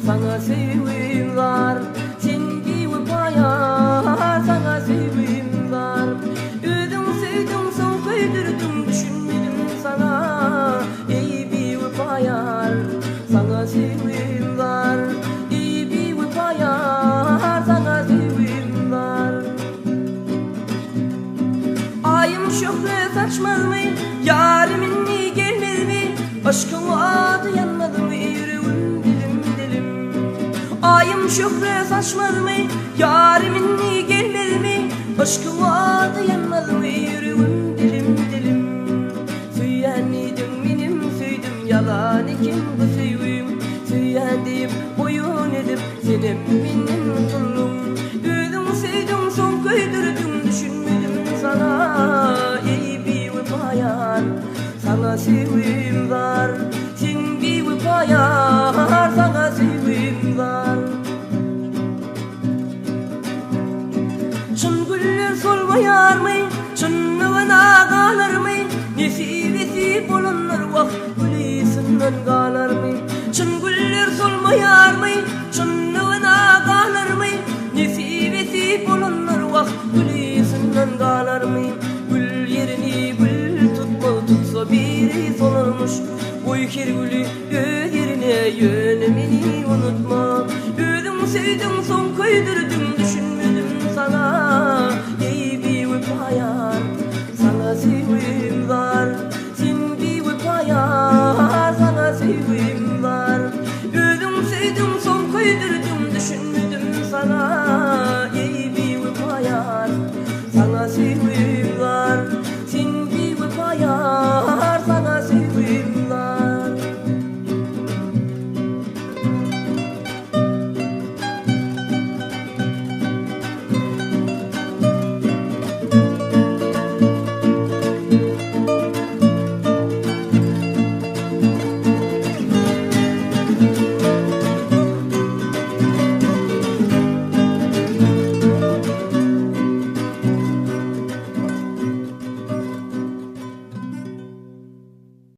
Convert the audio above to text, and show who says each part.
Speaker 1: sana sevim var. Sen gibi bayar, sana sevim var. Ödüm sevdim, son koydurdum, düşünmedim sana. Ey bir bayar, sana sevim var. Ey bir bayar, sana sevim var. Ayım şöhret saçmaz mı? Yarimin ni gelmez mi? Aşkın adı yanmadı mı? Yüreğim dilim dilim. Ayım şöhret saçmaz mı? Yarimin ni gelmez mi? Aşkın adı yanmadı mı? Yüreğim dilim dilim. Süyen idim benim süydüm, yalan iken bu süyüm. Süyen deyip oyun edip senin benim mutluluğum. Ödüm sevdim, son koydurdum, düşünmedim sana. Ey bir bayar, sana sevim var. Sen bir bayar, sana sevim var. Çın güller solmayar mı? Çınlığına kalır mı? Nesibesi olanlar vah gülüsünden kalır mı? Çın güller solmayar mı? Çınlığına kalır mı? Nesibesi olanlar vah gülüsünden kalır mı? Gül yerini gül tutma, tutsa biri solarmış. Boy ker gülü göz yerine yönemini unutma. Ödüm sevdim, son koydurdum, düşünmedim sana. Ey bir bayar, sana sevim var. Sen bir bayar, sana sevim var. Ödüm sevdim, son koydurdum, düşünmedim